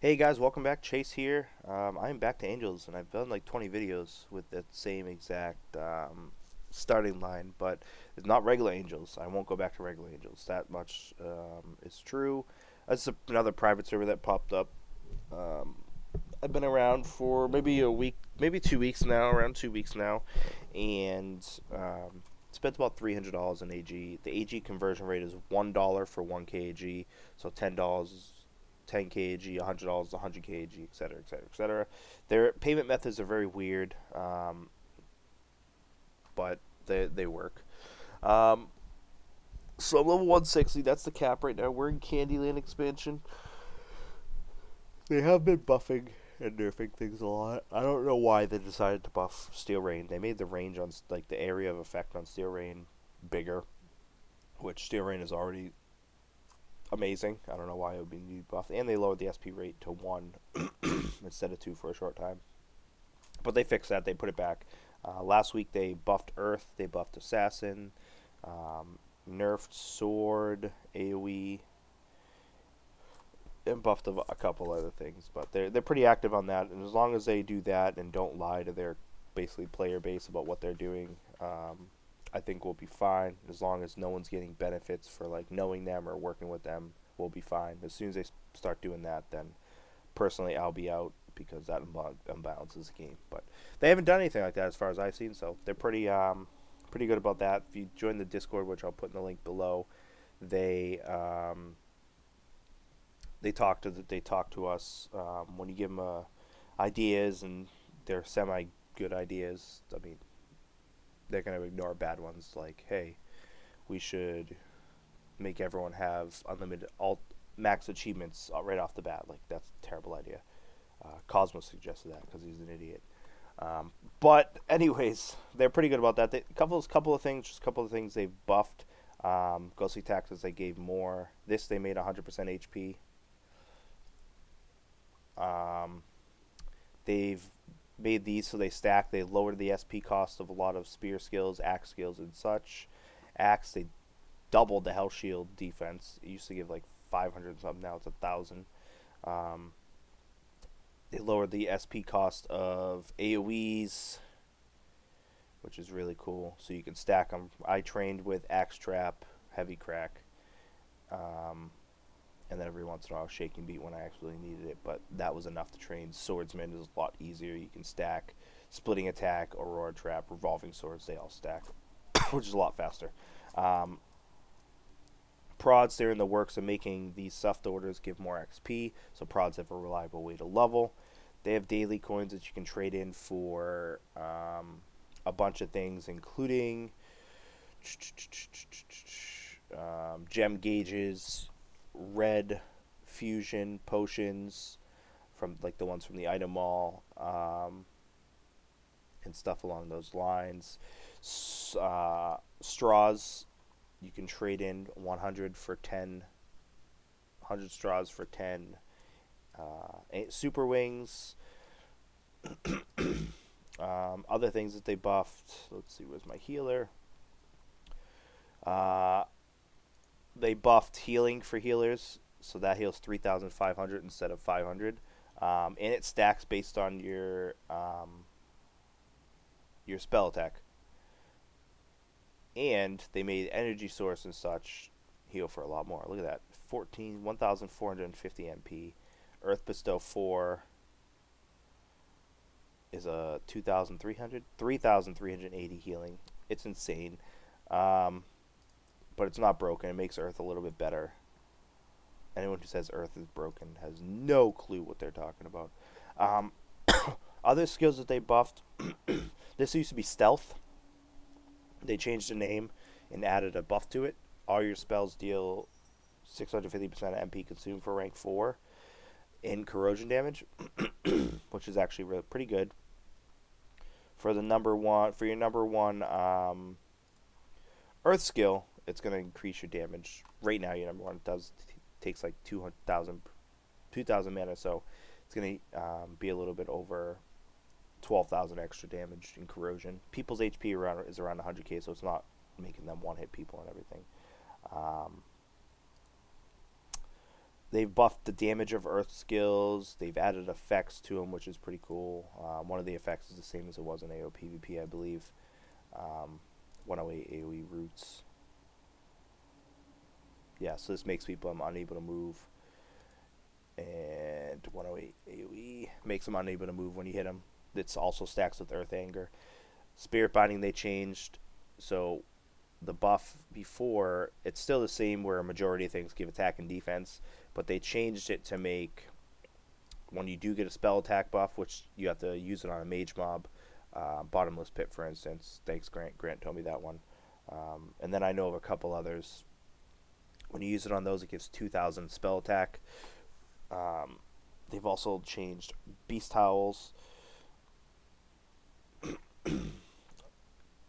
Hey guys, welcome back. Chase here. I'm back to Angels, and I've done like 20 videos with that same exact starting line, but it's not regular Angels. I won't go back to regular Angels. That much is true. That's another private server that popped up. Um, I've been around for maybe a week, maybe 2 weeks now, around 2 weeks now, and spent about $300 in AG. The AG conversion rate is $1 for 1 kg, so $10 is 10 kg, $100 100 kg, etc., etc., etc. Their payment methods are very weird, but they work. Um, so I'm level 160. That's the cap right now. We're in Candyland expansion. They have been buffing and nerfing things a lot. I don't know why they decided to buff Steel Rain. They made the range on like the area of effect on Steel Rain bigger, which Steel Rain is already amazing. I don't know why it would be buffed. And they lowered the SP rate to 1 instead of 2 for a short time. But they fixed that. They put it back. Last week they buffed Earth. They buffed Assassin. Nerfed Sword, AoE, and buffed a couple other things. But they're pretty active on that. And as long as they do that and don't lie to their basically player base about what they're doing, I think we'll be fine. As long as no one's getting benefits for like knowing them or working with them, we'll be fine. As soon as they start doing that, then personally I'll be out because that unbalances the game. But they haven't done anything like that as far as I've seen, so they're pretty good about that. If you join the Discord, which I'll put in the link below, they they talk to us when you give them ideas, and they're semi good ideas. I mean, they're gonna ignore bad ones like, hey, we should make everyone have unlimited alt max achievements right off the bat. Like that's a terrible idea. Cosmo suggested that because he's an idiot. But anyways, they're pretty good about that. Couple of things, just a couple of things they've buffed. Ghostly taxes they gave more. This they made 100% HP. Um, they've made these so they stack. They lowered the SP cost of a lot of spear skills, axe skills, and such. Axe they doubled the health shield defense. It used to give like 500 something. Now it's 1,000. Um, they lowered the SP cost of AoEs, which is really cool. So you can stack them. I trained with Axe Trap, Heavy Crack, um, and then every once in a while Shaking Beat when I actually needed it. But that was enough to train. Swordsman is a lot easier. You can stack Splitting Attack, Aurora Trap, Revolving Swords. They all stack, which is a lot faster. Um, Prods, they're in the works of making these soft orders give more XP, so prods have a reliable way to level. They have daily coins that you can trade in for a bunch of things, including gem gauges, red fusion potions from like the ones from the item mall, and stuff along those lines. Straws, you can trade in 100 for 10, 100 straws for 10 super wings. Other things that they buffed. Let's see, where's my healer? Uh, they buffed healing for healers, so that heals 3,500 instead of 500, and it stacks based on your spell attack. And they made energy source and such heal for a lot more. Look at that, 1,450 MP. Earth Bestow 4 is a 3,380 healing. It's insane. Um, but it's not broken. It makes Earth a little bit better. Anyone who says Earth is broken has no clue what they're talking about. Um, Other skills that they buffed. This used to be Stealth. They changed the name and added a buff to it. All your spells deal 650% of MP consumed for rank 4 in corrosion damage, which is actually really pretty good. For your number one Earth skill, it's going to increase your damage. Right now, your number one takes like 2,000 mana, so it's going to be a little bit over 12,000 extra damage in corrosion. People's HP is around 100k, so it's not making them one hit people and everything. Um, they've buffed the damage of Earth skills. They've added effects to them, which is pretty cool. One of the effects is the same as it was in AO PvP, I believe. 108 AoE roots. Yeah, so this makes people unable to move. And 108 AoE makes them unable to move when you hit them. It's also stacks with Earth Anger. Spirit Binding they changed, so the buff before, it's still the same where a majority of things give attack and defense, but they changed it to make when you do get a spell attack buff, which you have to use it on a mage mob, Bottomless Pit for instance. Thanks Grant. Grant told me that one. And then I know of a couple others. When you use it on those, it gives 2,000 spell attack. They've also changed Beast Howls.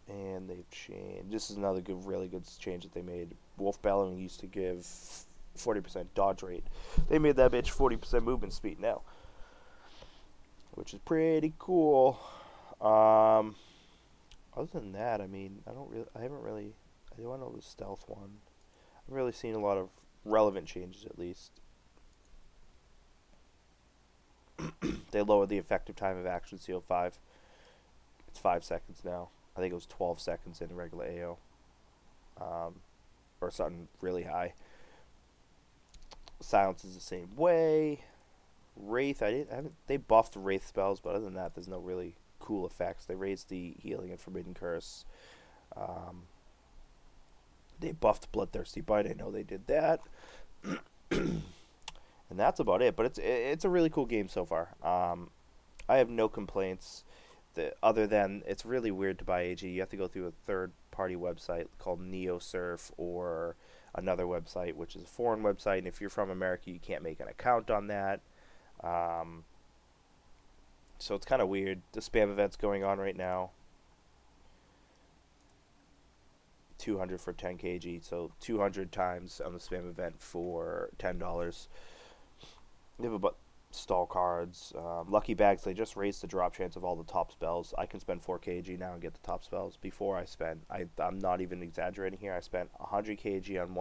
And they've changed. This is another really good change that they made. Wolf Bellowing used to give 40% dodge rate. They made that bitch 40% movement speed now, which is pretty cool. Other than that, I mean, I haven't really. I don't know the stealth one. I've really seen a lot of relevant changes, at least. They lowered the effective time of Action Seal 5. It's 5 seconds now. I think it was 12 seconds in regular AO. Or something really high. Silence is the same way. Wraith, they buffed Wraith spells, but other than that, there's no really cool effects. They raised the healing and Forbidden Curse. They buffed Bloodthirsty Bite. I know they did that. And that's about it. But it's a really cool game so far. I have no complaints. Other than it's really weird to buy AG. You have to go through a third-party website called NeoSurf or another website, which is a foreign website. And if you're from America, you can't make an account on that. So it's kind of weird. The spam event's going on right now. 200 for 10 kg, so 200 times on the spam event for $10. They have about stall cards, lucky bags. They just raised the drop chance of all the top spells. I can spend 4 kg now and get the top spells. Before I'm not even exaggerating here, I spent 100 kg on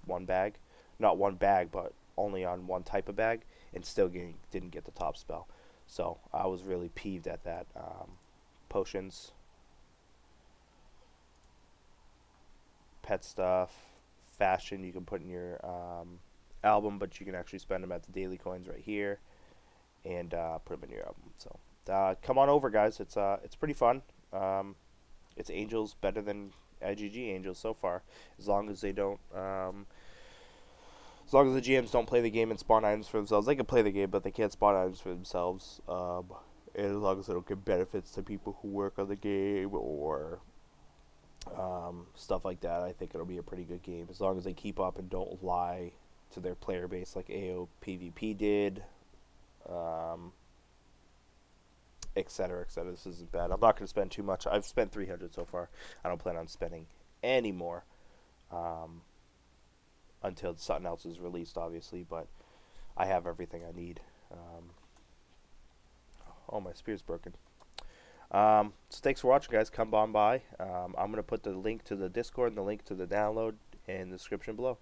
one bag, not one bag, but only on one type of bag, and still didn't get the top spell. So I was really peeved at that. Potions, pet stuff, fashion you can put in your album, but you can actually spend them at the daily coins right here, and put them in your album. So come on over, guys. It's pretty fun. It's Angels better than IGG Angels so far, as long as they don't. As long as the GMs don't play the game and spawn items for themselves. They can play the game, but they can't spawn items for themselves. And as long as they don't give benefits to people who work on the game or stuff like that, I think it'll be a pretty good game. As long as they keep up and don't lie to their player base like AO PvP did, etc., etc. This isn't bad. I'm not going to spend too much. I've spent 300 so far. I don't plan on spending any more until something else is released, obviously, but I have everything I need. Oh, my spear's broken. So thanks for watching, guys. Come on by. I'm going to put the link to the Discord and the link to the download in the description below.